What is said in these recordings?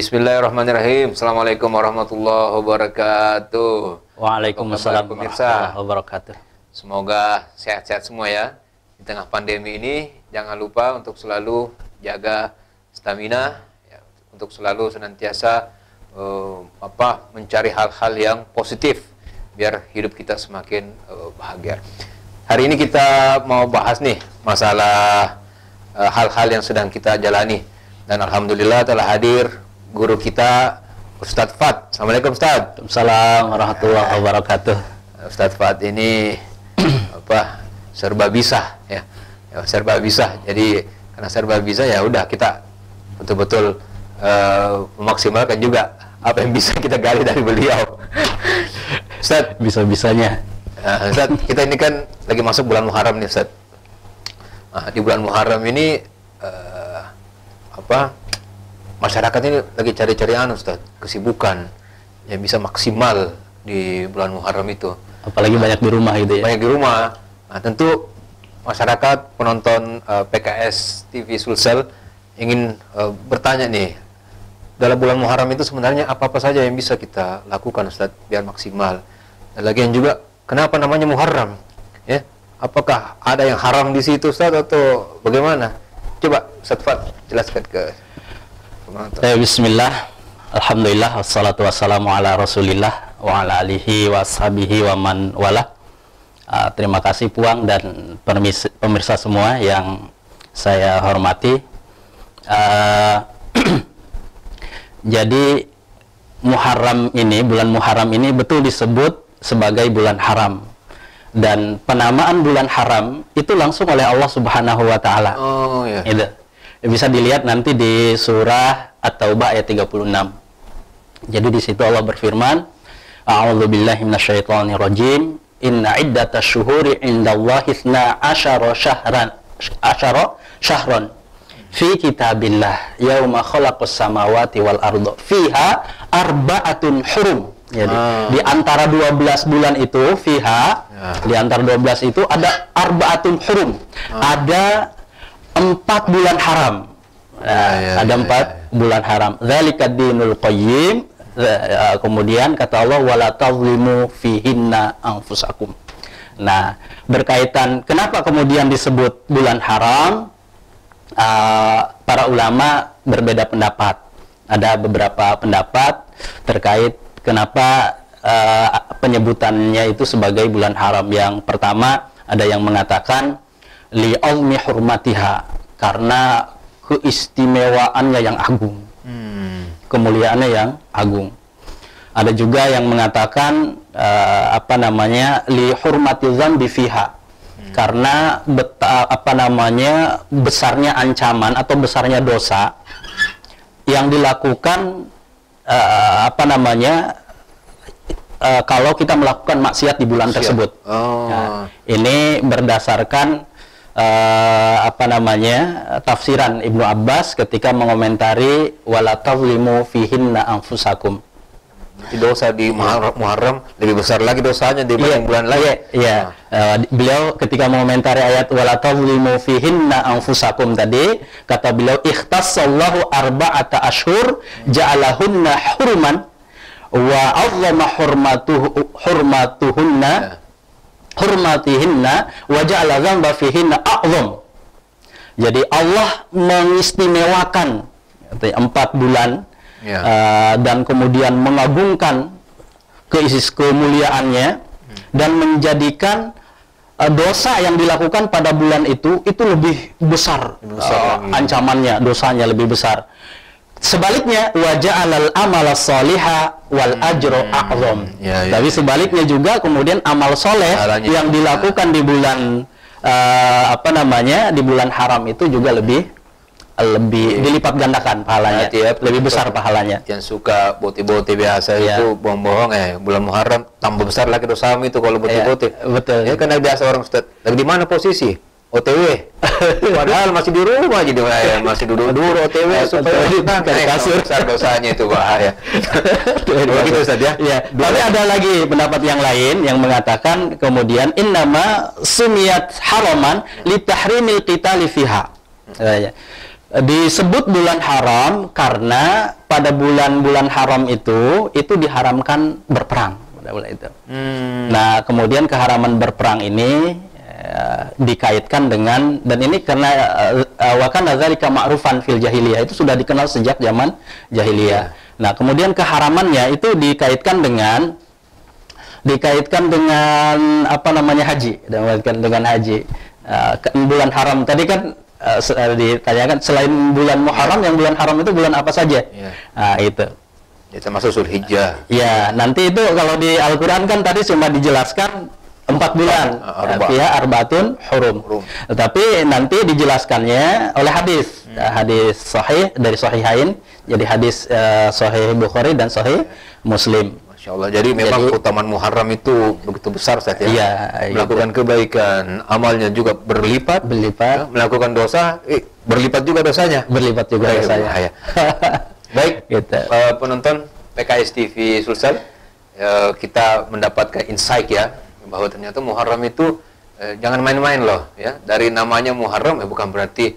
Bismillahirrahmanirrahim. Assalamualaikum warahmatullahi wabarakatuh. Waalaikumsalam warahmatullahi wabarakatuh. Semoga sehat-sehat semua ya. Di tengah pandemi ini, jangan lupa untuk selalu jaga stamina, ya, untuk selalu senantiasa mencari hal-hal yang positif biar hidup kita semakin bahagia. Hari ini kita mau bahas nih masalah hal-hal yang sedang kita jalani, dan alhamdulillah telah hadir guru kita Ustadz Fat. Assalamualaikum Ustadz. Assalamualaikum warahmatullahi wabarakatuh. Ustadz Fat ini serba bisa ya, serba bisa. Jadi karena serba bisa ya udah kita betul-betul memaksimalkan juga apa yang bisa kita gali dari beliau. Ustadz, bisa-bisanya. Ustadz, kita ini kan lagi masuk bulan Muharram nih Ustadz. Di bulan Muharram ini masyarakat ini lagi cari-cari Ustadz, kesibukan yang bisa maksimal di bulan Muharram itu. Apalagi banyak di rumah gitu ya. Banyak di rumah. Nah, tentu masyarakat penonton PKS TV Sulsel ingin bertanya nih, dalam bulan Muharram itu sebenarnya apa-apa saja yang bisa kita lakukan Ustadz biar maksimal. Dan lagian juga kenapa namanya Muharram? Ya, apakah ada yang haram di situ Ustadz atau bagaimana? Coba Ustadz Fat jelaskan ke Bismillah, alhamdulillah, wassalatu wassalamu ala rasulillah wa ala alihi wa sahbihi wa man wala. Terima kasih Puang dan pemirsa semua yang saya hormati. Jadi Muharram ini, bulan Muharram ini betul disebut sebagai bulan haram, dan penamaan bulan haram itu langsung oleh Allah Subhanahu wa Ta'ala. Oh ya. Itu bisa dilihat nanti di surah At-Taubah ayat 36. Jadi di situ Allah berfirman, A'udzubillahi minasyaitonirrajim, inna iddatash syuhuri indallahi 12 syahran fi kitabillah yauma khalaqas samawati wal arda fiha arba'atun hurum. Jadi di antara 12 bulan itu di antara 12 itu ada arba'atun hurum. Ada 4 bulan haram. Ada 4 bulan haram. Dzalika dinul qayyim. Kemudian kata Allah, wala tazlimu fihinna anfusakum. Nah, berkaitan kenapa kemudian disebut bulan haram, para ulama berbeda pendapat. Ada beberapa pendapat terkait kenapa penyebutannya itu sebagai bulan haram. Yang pertama, ada yang mengatakan li'aumi hurmatiha, karena keistimewaannya yang agung, kemuliaannya yang agung. Ada juga yang mengatakan li hurmati dzambi fiha, karena besarnya ancaman atau besarnya dosa yang dilakukan kalau kita melakukan maksiat di bulan tersebut. Nah, ini berdasarkan tafsiran Ibnu Abbas ketika mengomentari wala tazlimu fihinna anfusakum. Dosa di Muharram lebih besar lagi dosanya dibanding bulan lain. Iya. Beliau ketika mengomentari ayat wala tazlimu fihinna anfusakum tadi, kata beliau ikhtassallahu arba'ata ashhur ja'alahunna hurman wa 'azzama hurmatihinna wa ja'ala dzamba fihinna a'zam. Jadi Allah mengistimewakan 4 bulan dan kemudian mengagungkan kemuliaannya dan menjadikan dosa yang dilakukan pada bulan itu lebih besar, ancamannya, dosanya lebih besar. Sebaliknya wa ja'alal amala sholiha wal ajro a'zam. Tapi sebaliknya juga kemudian amal soleh yang dilakukan di bulan di bulan haram itu juga lebih dilipat gandakan pahalanya, lebih besar pahalanya. Yang suka boti-boti biasa itu bohong-bohong bulan Muharram tambah besar lagi dosamu itu kalau boti-boti. Betul. Ya karena biasa orang Ustaz, lagi di mana posisi? OTW. Padahal masih di rumah jadi masih duduk-duduk OTW supaya kasur besar dosanya itu bahaya. Begitu Ustaz ya. Tapi ada lagi pendapat yang lain yang mengatakan kemudian innama sumiyat haraman li tahrimil qitali fiha. Disebut bulan haram karena pada bulan-bulan haram itu diharamkan berperang pada bulan itu. Nah, kemudian keharaman berperang ini dikaitkan dengan, dan ini karena wa kana dzalika ma'rufan fil jahiliyah, itu sudah dikenal sejak zaman jahiliyah. Nah, kemudian keharamannya itu dikaitkan dengan apa namanya, haji, dengan haji. Bulan haram tadi kan ditanyakan, selain bulan Muharram, yang bulan haram itu bulan apa saja? Nah, itu. Ya, termasuk Zulhijjah. Ya, nanti itu kalau di Al-Quran kan tadi cuma dijelaskan 4 bulan. Ya, Arbaatun Hurum. Tetapi nanti dijelaskannya oleh hadis. Hadis sahih dari Sahihain. Jadi hadis Sahih Bukhari dan Sahih Muslim. Masya Allah. Jadi memang keutamaan Muharram itu begitu besar, Ustaz, ya. Iya, melakukan kebaikan, amalnya juga berlipat. Ya, melakukan dosa, berlipat juga dosanya. Berlipat juga dosanya. Baik, gitu. Penonton PKS TV Sulsel, kita mendapatkan insight ya, bahwa ternyata Muharram itu jangan main-main loh, ya. Dari namanya Muharram, bukan berarti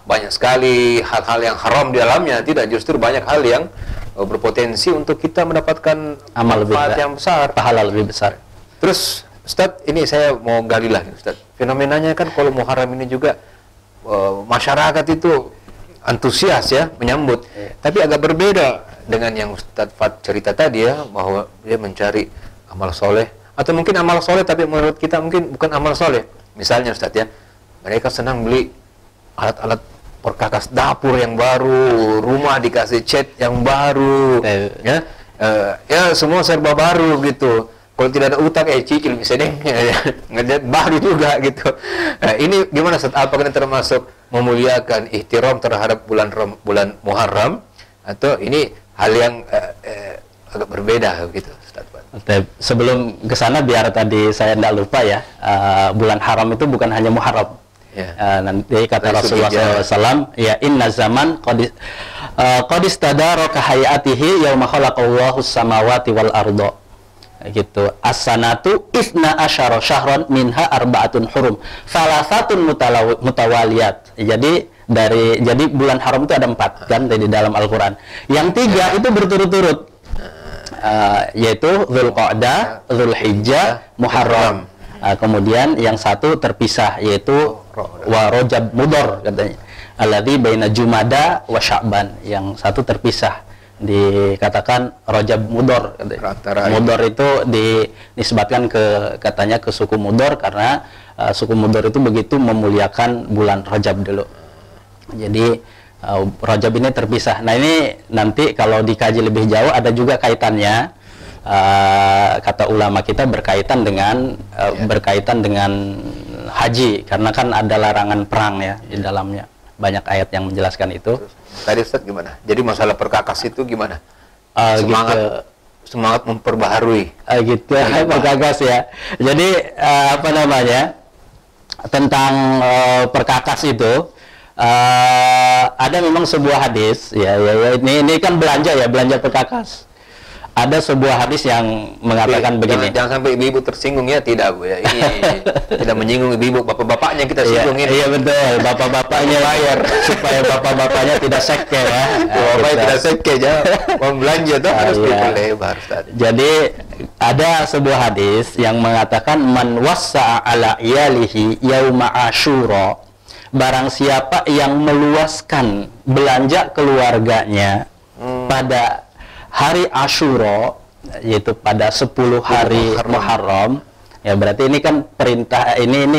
banyak sekali hal-hal yang haram di dalamnya. Tidak, justru banyak hal yang berpotensi untuk kita mendapatkan amal manfaat yang besar, pahala lebih besar. Terus Ustadz, ini saya mau gali lagi, Ustadz. Fenomenanya kan kalau Muharram ini juga masyarakat itu antusias ya menyambut. Tapi agak berbeda dengan yang Ustadz Fat cerita tadi ya, bahwa dia mencari amal soleh, atau mungkin amal soleh tapi menurut kita mungkin bukan amal soleh. Misalnya Ustadz ya, mereka senang beli alat-alat perkakas dapur yang baru, rumah dikasih cat yang baru, ya, ya semua serba baru gitu. Kalau tidak ada utang, cicil bisa deh, ngeliat baru juga gitu. Ini gimana Ustaz? Apakah ini termasuk memuliakan ihtiram terhadap bulan Muharram, atau ini hal yang agak berbeda gitu, Ustaz? Sebelum ke sana, biar tadi saya tidak lupa ya, bulan haram itu bukan hanya Muharram. Nanti kata Rasulullah SAW, ya, inna zaman qadis tadaraka hayatihi yauma khalaqallahu samawati wal ardo, gitu. As-sanatu isna asyara syahran minha arba'atun hurum salasatun mutawaliyat. Jadi bulan haram itu ada 4 kan di dalam Al-Quran. Yang 3 itu berturut-turut, yaitu Dzulqa'dah, Dzulhijjah, Muharram. Kemudian yang 1 terpisah, yaitu wa Rajab Mudhar katanya. Alladzi baina Jumada wa Sya'ban. Yang 1 terpisah, dikatakan Rajab Mudhar. Mudhar itu dinisbatkan katanya ke suku Mudhar karena suku Mudhar itu begitu memuliakan bulan Rajab dulu. Jadi Rajab ini terpisah. Nah, ini nanti kalau dikaji lebih jauh ada juga kaitannya. Kata ulama kita berkaitan dengan haji, karena kan ada larangan perang ya di dalamnya, banyak ayat yang menjelaskan itu. Tadi Ustaz gimana? Jadi masalah perkakas itu gimana? Semangat memperbaharui. Gitu, perkakas ya. Jadi apa namanya, tentang perkakas itu ada memang sebuah hadis ya, ini kan belanja perkakas. Ada sebuah hadis yang mengatakan begini. Jangan sampai ibu-ibu tersinggung ya, tidak Bu ya. Ini tidak menyinggung ibu-ibu, bapak-bapaknya kita singgung ini. Iya betul, bapak-bapaknya bayar supaya bapak-bapaknya tidak seke ya. Bapaknya tidak seke ya. Mau belanja tuh harus diperlebar. Jadi ada sebuah hadis yang mengatakan man wassa'a ala iyalihi yauma asyura. Barang siapa yang meluaskan belanja keluarganya pada hari Asyura, yaitu pada 10 hari Muharram, ya berarti ini kan perintah, ini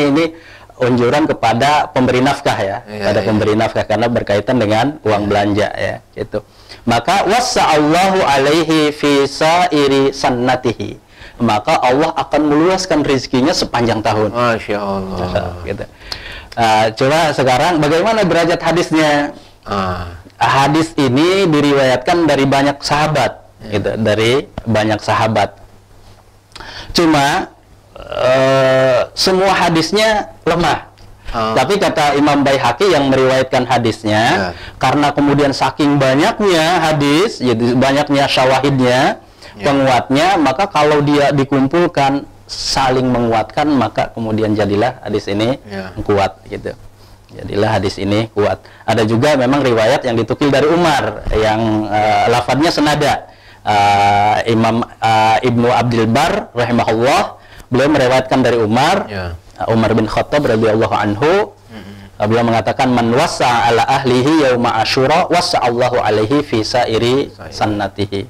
unjuran kepada pemberi nafkah ya, pemberi nafkah karena berkaitan dengan uang belanja ya, gitu. Maka wassa'allahu alaihi fi sa'iri sannatihi, maka Allah akan meluaskan rezekinya sepanjang tahun. Masya Allah. Gitu. Coba sekarang bagaimana derajat hadisnya? Hadis ini diriwayatkan dari banyak sahabat, gitu, dari banyak sahabat. Cuma semua hadisnya lemah. Tapi kata Imam Baihaqi yang meriwayatkan hadisnya, karena kemudian saking banyaknya hadis, jadi banyaknya syawahidnya, penguatnya, maka kalau dia dikumpulkan saling menguatkan, maka kemudian jadilah hadis ini kuat, gitu. Jadilah hadis ini kuat. Ada juga memang riwayat yang ditukil dari Umar yang lafadznya senada. Imam Ibnu Abdul Bar rahimahullah, beliau meriwayatkan dari Umar, Umar bin Khattab radhiyallahu anhu, beliau mengatakan, man wasa ala ahlihi yauma asyura wasa'allahu alaihi fi sairi sannatihi.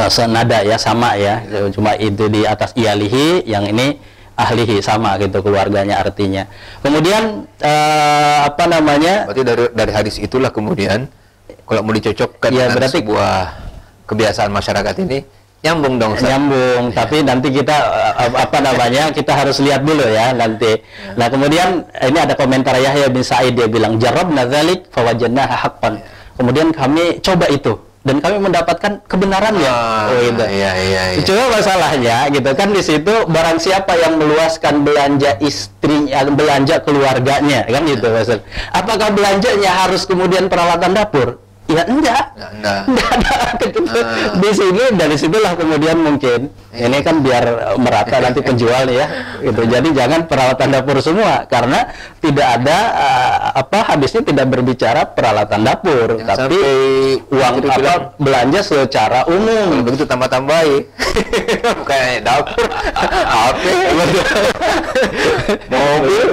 Senada ya, sama ya, cuma itu di atas iyalihi, yang ini ahlihi, sama gitu keluarganya artinya. Kemudian apa namanya? Berarti dari hadis itulah kemudian kalau mau dicocokkan ya, dengan berarti sebuah kebiasaan masyarakat ini nyambung dong, Ustaz. Nyambung, tapi nanti kita apa namanya, kita harus lihat dulu ya nanti. Nah, kemudian ini ada komentar Yahya bin Sa'id, dia bilang jarabna dzalik fawajadnaha haqqan. Kemudian kami coba itu dan kami mendapatkan kebenarannya. Gitu. Iya. Cuma masalahnya gitu kan, di situ barang siapa yang meluaskan belanja istrinya, belanja keluarganya, kan gitu maksud. Apakah belanjanya harus kemudian peralatan dapur? Ya enggak. Di sini, dari situlah kemudian mungkin ini kan biar merata nanti penjual ya gitu. Jadi jangan peralatan dapur semua, karena tidak ada hadisnya tidak berbicara peralatan dapur, tapi uang belanja secara umum. Kalau begitu tambah-tambahi. Bukan dapur, HP, mobil.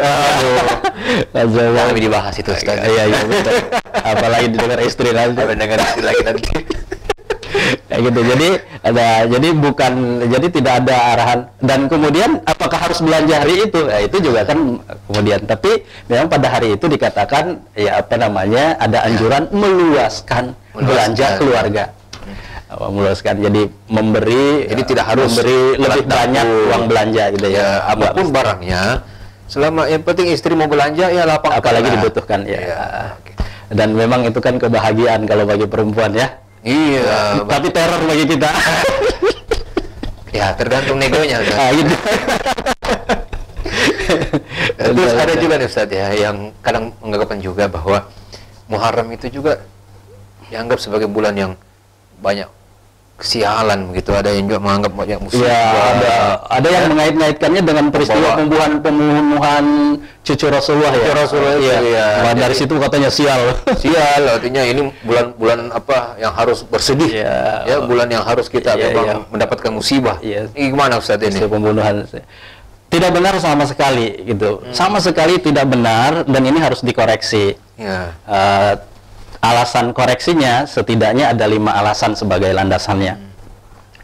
Jangan dibahas itu, Ustaz. Iya betul. Apalagi didengar istri nanti. Kayak gitu. Jadi tidak ada arahan. Dan kemudian apakah harus belanja hari itu? Nah, itu juga kan kemudian. Tapi memang pada hari itu dikatakan ya ada anjuran meluaskan belanja keluarga. Meluaskan, jadi memberi, jadi tidak harus memberi lebih banyak uang belanja gitu ya. Apapun barangnya, selama yang penting istri mau belanja ya lapang, apalagi dibutuhkan ya. Dan memang itu kan kebahagiaan kalau bagi perempuan ya. Iya. Tapi teror bagi kita. Ya tergantung negonya. Gitu. Terus ada juga nih Ustaz ya, yang kadang menganggapan juga bahwa Muharram itu juga dianggap sebagai bulan yang banyak kesialan begitu. Ada yang juga menganggap banyak musibah. Ya, ada yang mengait-ngaitkannya dengan peristiwa pembunuhan cucu Rasulullah ya. Iya. Dari situ katanya sial. Sial artinya ini bulan apa yang harus bersedih. Ya, bulan yang harus kita memang mendapatkan musibah. Ini gimana Ustaz ini? Pembunuhan. Tidak benar sama sekali gitu. Sama sekali tidak benar, dan ini harus dikoreksi. Alasan koreksinya setidaknya ada 5 alasan sebagai landasannya.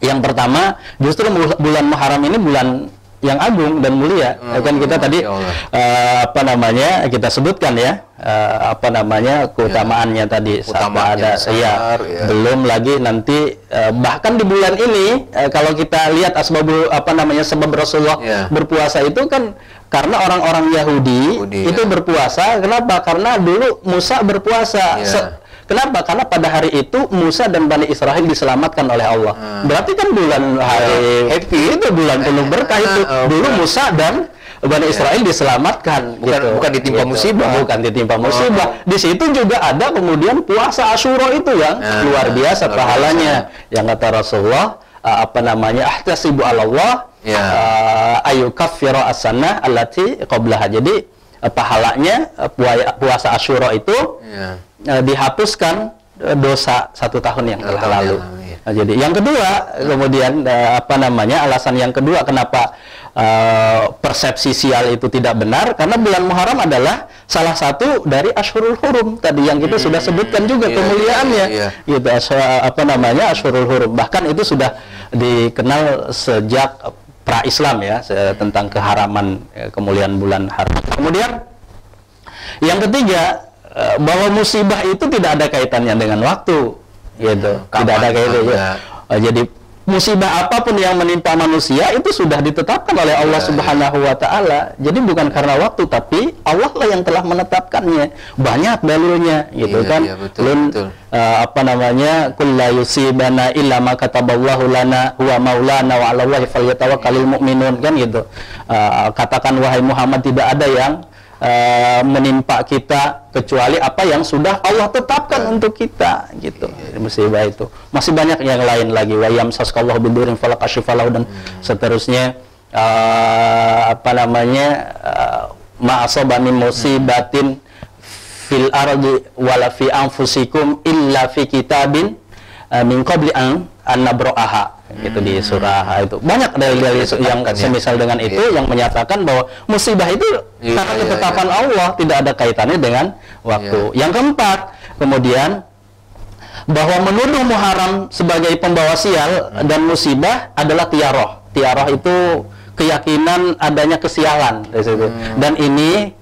Yang pertama, justru bulan Muharram ini bulan yang agung dan mulia. Kan kita tadi kita sebutkan ya keutamaannya tadi. Utama ada belum lagi nanti bahkan di bulan ini kalau kita lihat sebab Rasulullah berpuasa itu kan karena orang-orang Yahudi itu berpuasa. Kenapa? Karena dulu Musa berpuasa. Kenapa? Karena pada hari itu Musa dan Bani Israel diselamatkan oleh Allah. Berarti kan bulan hari happy itu, bulan penuh berkah itu. Dulu Musa dan Bani Israel diselamatkan. Bukan ditimpa musibah. Bukan ditimpa musibah. Di situ juga ada kemudian puasa Asyura itu yang luar biasa pahalanya. Yang kata Rasulullah ahtasibu 'ala Allah ayyukaffira as-sanah allati qablaha. Jadi pahalanya puasa Asyura itu dihapuskan dosa 1 tahun yang telah lalu. Jadi yang kedua, kemudian alasan yang kedua kenapa persepsi sial itu tidak benar, karena bulan Muharram adalah salah satu dari Ashhurul Hurum tadi yang kita sudah sebutkan juga kemuliaannya. Gitu, Ashhurul Hurum. Bahkan itu sudah dikenal sejak pra-Islam ya, tentang keharaman kemuliaan bulan haram. Kemudian yang ketiga, bahwa musibah itu tidak ada kaitannya dengan waktu, gitu. Tidak ada kaitannya. Jadi musibah apapun yang menimpa manusia itu sudah ditetapkan oleh Allah Subhanahu wa taala. Jadi bukan karena waktu, tapi Allah lah yang telah menetapkannya. Banyak dalilnya, gitu kan. Betul. Qul la yusibana illa ma kataballahu lana huwa maulana wa 'alallahi falyatawakkalul mu'minun, kan gitu. Katakan wahai Muhammad, tidak ada yang menimpa kita kecuali apa yang sudah Allah tetapkan untuk kita, gitu. Musibah itu masih banyak yang lain lagi, wa yamsaskallahu bidurin falakashifalahu dan seterusnya. ma asaba min musibatin fil ardi wala fi anfusikum illa fi kitabin min qabli an nabra'aha. Itu di surah itu. Banyak dalil-dalil yang semisal dengan itu yang menyatakan bahwa musibah itu karena ketetapan Allah, tidak ada kaitannya dengan waktu. Yang keempat, kemudian bahwa menuduh Muharram sebagai pembawa sial dan musibah adalah tiaroh. Tiaroh itu keyakinan adanya kesialan di situ. Dan ini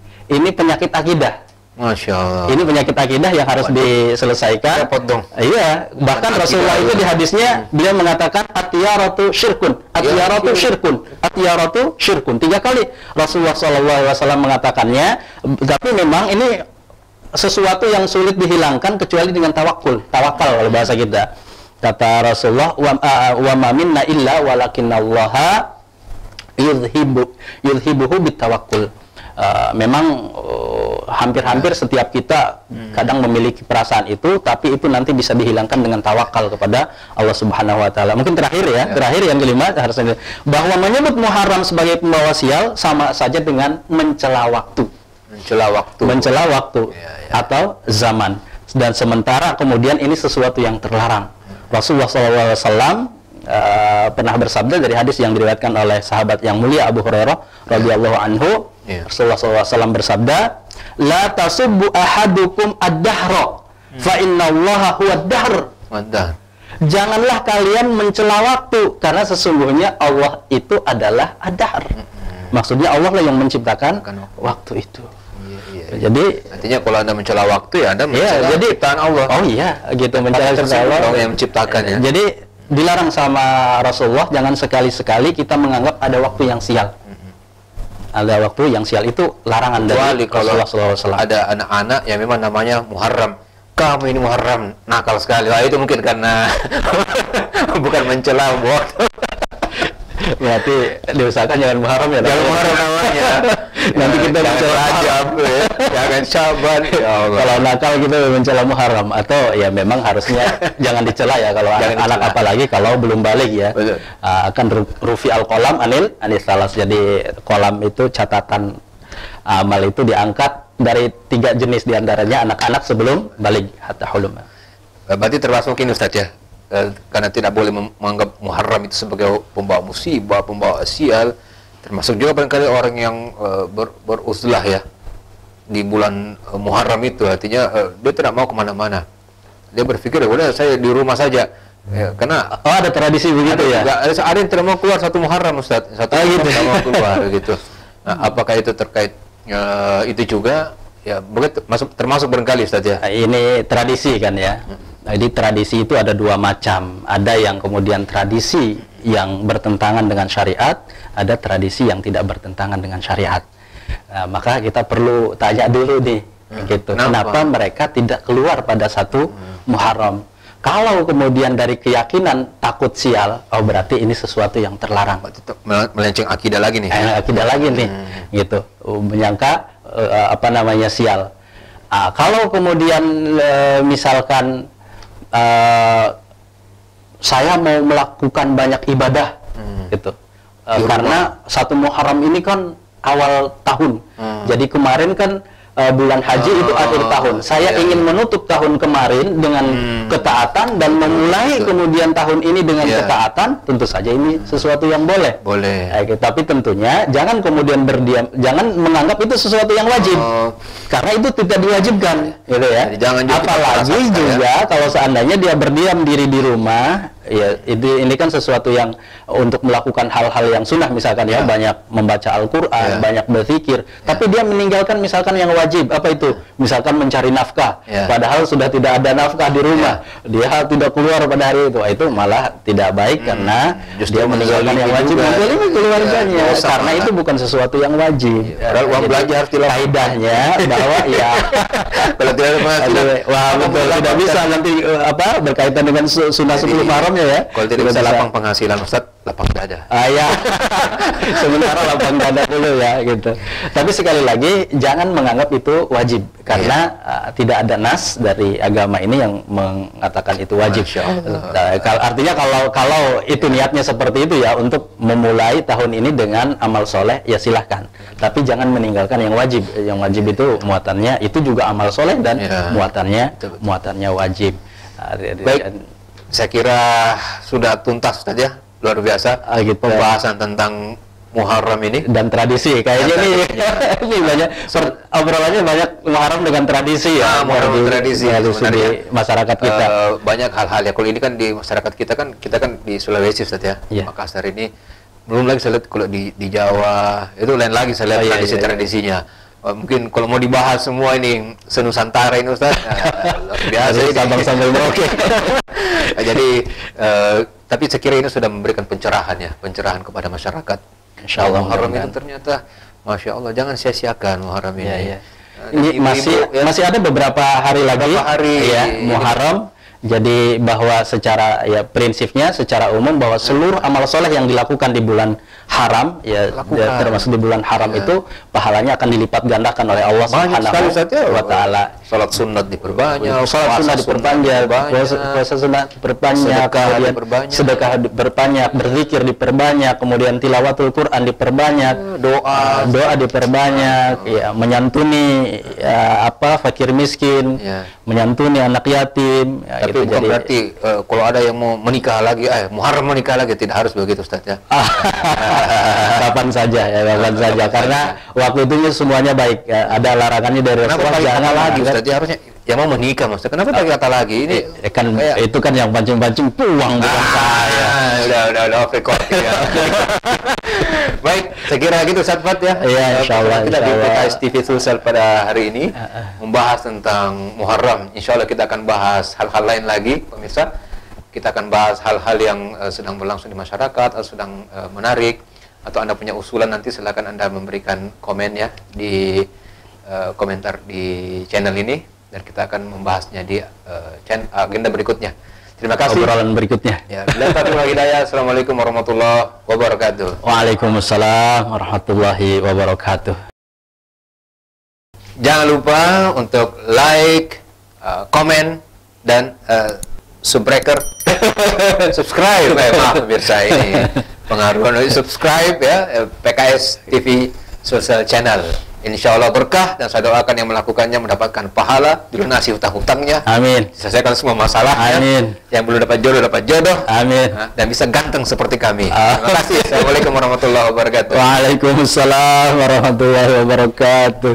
penyakit akidah. Masya Allah. Ini penyakit akidah yang harus diselesaikan. Repot dong. Iya, bahkan Rasulullah itu di hadisnya beliau mengatakan at-tiyaratu syirkun, at-tiyaratu syirkun, at-tiyaratu syirkun. 3 kali Rasulullah SAW mengatakannya. Tapi memang ini sesuatu yang sulit dihilangkan kecuali dengan tawakul, tawakal kalau bahasa kita. Kata Rasulullah, wa ma minna illa walakinallaha yudhibuhu bitawakul. Memang hampir-hampir setiap kita kadang memiliki perasaan itu, tapi itu nanti bisa dihilangkan dengan tawakal kepada Allah Subhanahu wa taala. Mungkin terakhir terakhir yang kelima harusnya bahwa menyebut Muharram sebagai pembawa sial sama saja dengan mencela waktu. Mencela waktu atau zaman. Dan sementara kemudian ini sesuatu yang terlarang. Rasulullah SAW pernah bersabda dari hadis yang diriwayatkan oleh sahabat yang mulia Abu Hurairah radhiyallahu anhu. Rasulullah SAW bersabda, la tasubbu ahadukum ad-dahra fa innallaha huwa ad-dahr. Janganlah kalian mencela waktu karena sesungguhnya Allah itu adalah ad-dahr. Maksudnya Allah lah yang menciptakan waktu itu. Jadi artinya kalau Anda mencela waktu ya Anda mencela ciptaan Allah. Oh iya, gitu, mencela ciptaan Allah yang menciptakannya. Jadi dilarang sama Rasulullah jangan sekali-sekali kita menganggap ada waktu yang sial. Ada waktu yang sial itu larangan dari Rasulullah SAW. Ada anak-anak yang memang namanya Muharram. Kamu ini Muharram nakal sekali. Wah, itu mungkin karena bukan mencela waktu. Berarti diusahakan jangan Muharram ya. Jangan Muharram namanya. Nanti kita mencela Rajab ya. Jangan Syaban. Ya Allah. Kalau nakal kita mencela Muharram atau ya memang harusnya jangan dicela ya kalau anak apalagi kalau belum balik ya. Akan rufi al-qalam anil salas. Jadi kolam itu catatan amal itu diangkat dari 3 jenis diantaranya anak-anak sebelum balik hatta hulum. Berarti termasuk ini Ustaz ya. Karena tidak boleh menganggap Muharram itu sebagai pembawa musibah, pembawa sial. Termasuk juga barangkali orang yang beruzlah ya di bulan Muharram itu, artinya dia tidak mau kemana-mana. Dia berpikir, udah saya di rumah saja. Ya, karena ada tradisi begitu ya. Ada yang tidak mau keluar satu Muharram Ustaz, satu gitu. tidak mau keluar gitu. Nah, apakah itu terkait itu juga? Ya, termasuk barangkali Ustaz ya. Ini tradisi kan ya. Jadi tradisi itu ada 2 macam. Ada yang kemudian tradisi yang bertentangan dengan syariat, ada tradisi yang tidak bertentangan dengan syariat. Nah, maka kita perlu tanya dulu nih, gitu. Kenapa mereka tidak keluar pada satu Muharram? Kalau kemudian dari keyakinan takut sial, oh berarti ini sesuatu yang terlarang. Melenceng akidah lagi nih. Akidah lagi nih, gitu. Menyangka sial. Kalau kemudian misalkan saya mau melakukan banyak ibadah, gitu. Karena satu Muharram ini kan awal tahun. Jadi kemarin kan bulan haji itu akhir tahun. Saya ingin menutup tahun kemarin dengan ketaatan dan memulai kemudian tahun ini dengan ketaatan. Tentu saja ini sesuatu yang boleh. Tapi tentunya jangan kemudian berdiam, jangan menganggap itu sesuatu yang wajib. Karena itu tidak diwajibkan, gitu ya. Apalagi juga kalau seandainya dia berdiam diri di rumah, ya ini kan sesuatu yang untuk melakukan hal-hal yang sunnah misalkan ya, banyak membaca Al-Qur'an, banyak berzikir, tapi dia meninggalkan misalkan yang wajib, apa itu? Misalkan mencari nafkah, padahal sudah tidak ada nafkah di rumah, dia tidak keluar pada hari itu malah tidak baik karena dia meninggalkan yang wajib, menzalimi keluarganya, karena itu bukan sesuatu yang wajib. Padahal uang belanja harus dilakukan. Kaidahnya bahwa ya kalau tidak ada penghasilan, betul, tidak bisa nanti berkaitan dengan sunnah 10 Muharram ya. Kalau tidak bisa lapang penghasilan Ustaz, lapang dada. Ya. Sementara lapang dada dulu ya gitu. Tapi sekali lagi jangan menganggap itu wajib karena tidak ada nas dari agama ini yang mengatakan itu wajib. Artinya kalau itu niatnya seperti itu ya untuk memulai tahun ini dengan amal soleh ya silahkan. Tapi jangan meninggalkan yang wajib. Yang wajib itu muatannya itu juga amal soleh dan muatannya wajib. Baik, saya kira sudah tuntas saja. Luar biasa gitu. Pembahasan tentang Muharram ini dan tradisi kayaknya ini banyak obrolannya banyak Muharram dengan tradisi ya. Muharram tradisi di masyarakat kita. Banyak hal-hal ya. Kalau ini kan di masyarakat kita kan di Sulawesi Ustaz ya. Makassar ini belum lagi saya lihat kalau di Jawa itu lain lagi saya lihat tradisi-tradisinya. Mungkin kalau mau dibahas semua ini senusantara ini Ustaz. Luar biasa ini sambil merokok. Jadi tapi saya kira ini sudah memberikan pencerahan kepada masyarakat. Insyaallah Muharram itu ternyata Masya Allah, jangan sia-siakan Muharram ini. Ini masih ada beberapa hari lagi Muharram. Jadi bahwa secara prinsipnya secara umum bahwa seluruh amal soleh yang dilakukan di bulan haram termasuk di bulan haram itu pahalanya akan dilipat gandakan oleh Allah Subhanahu wa taala. Salat sunat diperbanyak, salat sunat diperbanyak, puasa sunat diperbanyak, kemudian sedekah diperbanyak, berzikir diperbanyak, kemudian tilawatul Quran diperbanyak, doa diperbanyak, menyantuni fakir miskin, menyantuni anak yatim. Tapi bukan berarti kalau ada yang mau menikah lagi, Muharram menikah lagi, tidak harus begitu Ustaz ya. Kapan saja karena waktu itu semuanya baik. Ada larangannya dari Rasulullah, jangan lagi Ustaz ya, harusnya yang mau menikah Mas. Kenapa pakai kata lagi? Ini itu kan yang pancing-pancing puang bukan saya. Udah off record ya. Baik, saya kira gitu Satfat ya. Iya, insyaallah. Kita di PKS TV Sulsel pada hari ini membahas tentang Muharram. Insyaallah kita akan bahas hal-hal lain lagi, pemirsa. Kita akan bahas hal-hal yang sedang berlangsung di masyarakat atau sedang menarik, atau Anda punya usulan, nanti silakan Anda memberikan komen ya di komentar di channel ini, dan kita akan membahasnya di agenda berikutnya. Terima kasih. Obrolan berikutnya. Ya, Assalamualaikum warahmatullahi wabarakatuh. Waalaikumsalam warahmatullahi wabarakatuh. Jangan lupa untuk like, komen, dan subscribe. Maaf pemirsa, ini pengaruh subscribe ya, PKS TV Social Channel. Insya Allah berkah, dan saya doakan yang melakukannya mendapatkan pahala, dilunasi hutang-hutangnya. Amin. Selesaikan semua masalah. Amin. Yang belum dapat jodoh dapat jodoh. Amin. Dan bisa ganteng seperti kami. Terima kasih. Assalamualaikum warahmatullahi wabarakatuh. Waalaikumsalam warahmatullahi wabarakatuh.